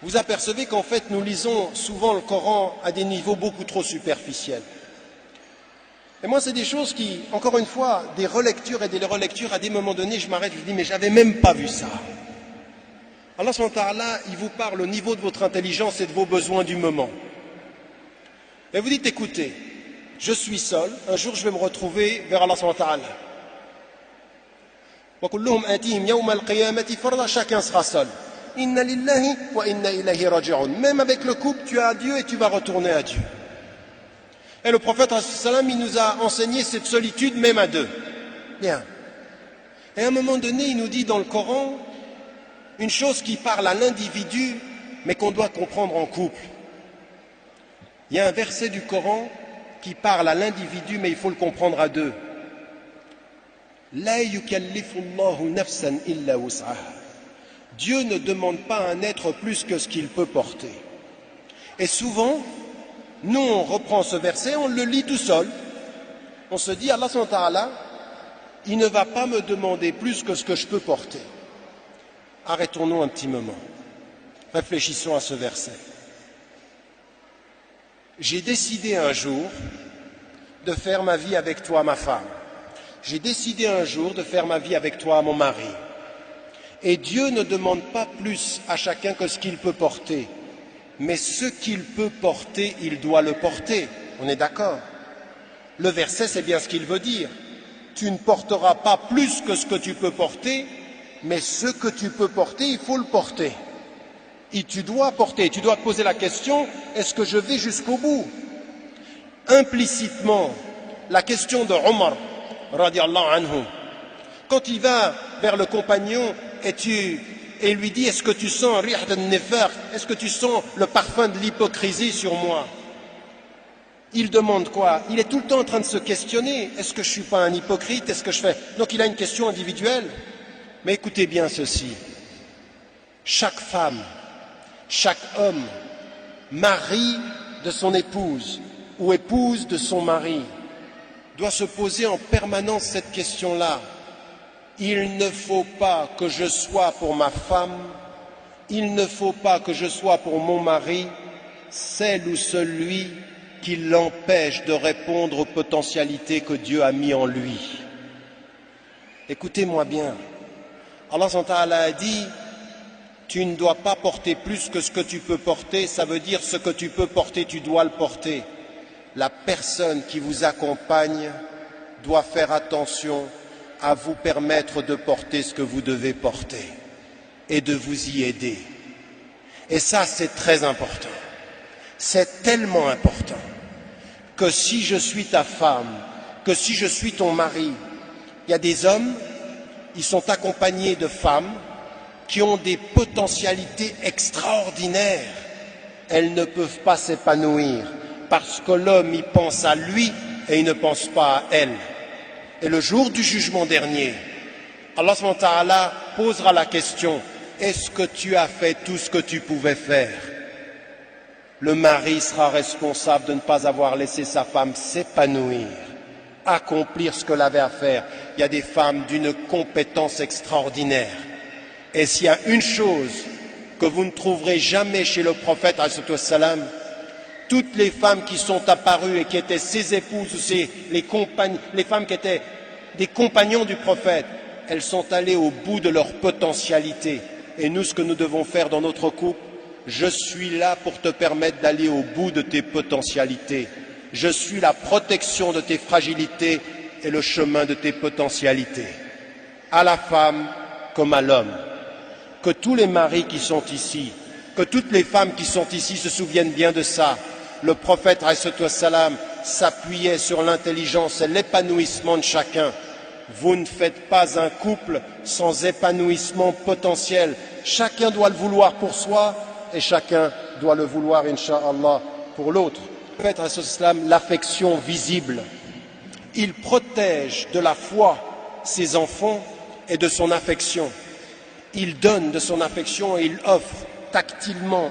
vous apercevez qu'en fait nous lisons souvent le Coran à des niveaux beaucoup trop superficiels. Et moi c'est des choses qui, encore une fois, des relectures et des relectures, à des moments donnés je m'arrête, je dis mais j'avais même pas vu ça. Allah subhanahu wa ta'ala, il vous parle au niveau de votre intelligence et de vos besoins du moment. Et vous dites écoutez, je suis seul, un jour je vais me retrouver vers Allah subhanahu wa ta'ala. Wa kulluhum atihim yawma al-qiyamati farda, chacun sera seul. Inna lillahi wa inna ilayhi raji'un. Même avec le couple, tu as Dieu et tu vas retourner à Dieu. Et le prophète sallam, il nous a enseigné cette solitude même à deux. Bien. Et à un moment donné, il nous dit dans le Coran une chose qui parle à l'individu, mais qu'on doit comprendre en couple. Il y a un verset du Coran qui parle à l'individu, mais il faut le comprendre à deux. La yukallifu Allahu nafsan illa wus'aha. Dieu ne demande pas à un être plus que ce qu'il peut porter. Et souvent, nous on reprend ce verset, on le lit tout seul. On se dit, Allah subhanahu wa ta'ala, il ne va pas me demander plus que ce que je peux porter. Arrêtons-nous un petit moment. Réfléchissons à ce verset. J'ai décidé un jour de faire ma vie avec toi, ma femme. J'ai décidé un jour de faire ma vie avec toi, mon mari. Et Dieu ne demande pas plus à chacun que ce qu'il peut porter. Mais ce qu'il peut porter, il doit le porter. On est d'accord? Le verset, c'est bien ce qu'il veut dire. Tu ne porteras pas plus que ce que tu peux porter, mais ce que tu peux porter, il faut le porter. Et tu dois porter. Tu dois te poser la question, est-ce que je vais jusqu'au bout? Implicitement, la question de Omar, radiallahu anhu, quand il va vers le compagnon et lui dit, est-ce que tu sens rih al-nifaq, est-ce que tu sens le parfum de l'hypocrisie sur moi? Il demande quoi? Il est tout le temps en train de se questionner, est-ce que je ne suis pas un hypocrite? Est-ce que je fais... Donc il a une question individuelle. Mais écoutez bien ceci, chaque femme, chaque homme, mari de son épouse ou épouse de son mari, doit se poser en permanence cette question-là. Il ne faut pas que je sois pour ma femme, il ne faut pas que je sois pour mon mari celle ou celui qui l'empêche de répondre aux potentialités que Dieu a mis en lui. Écoutez-moi bien, Allah subhanahu wa ta'ala a dit, tu ne dois pas porter plus que ce que tu peux porter, ça veut dire ce que tu peux porter, tu dois le porter. La personne qui vous accompagne doit faire attention à vous permettre de porter ce que vous devez porter et de vous y aider. Et ça, c'est très important. C'est tellement important que si je suis ta femme, que si je suis ton mari, il y a des hommes, ils sont accompagnés de femmes qui ont des potentialités extraordinaires. Elles ne peuvent pas s'épanouir parce que l'homme, il pense à lui et il ne pense pas à elle. Et le jour du jugement dernier, Allah subhanahu wa ta'ala posera la question, est-ce que tu as fait tout ce que tu pouvais faire? Le mari sera responsable de ne pas avoir laissé sa femme s'épanouir, accomplir ce qu'elle avait à faire. Il y a des femmes d'une compétence extraordinaire. Et s'il y a une chose que vous ne trouverez jamais chez le prophète, toutes les femmes qui sont apparues et qui étaient ses épouses ou les femmes qui étaient des compagnons du prophète, elles sont allées au bout de leur potentialité. Et nous, ce que nous devons faire dans notre couple, je suis là pour te permettre d'aller au bout de tes potentialités. Je suis la protection de tes fragilités et le chemin de tes potentialités. À la femme comme à l'homme. Que tous les maris qui sont ici, que toutes les femmes qui sont ici se souviennent bien de ça. Le prophète s'appuyait sur l'intelligence et l'épanouissement de chacun. Vous ne faites pas un couple sans épanouissement potentiel. Chacun doit le vouloir pour soi et chacun doit le vouloir, incha'Allah, pour l'autre. Le prophète, l'affection visible, il protège de la foi ses enfants et de son affection. Il donne de son affection et il offre tactilement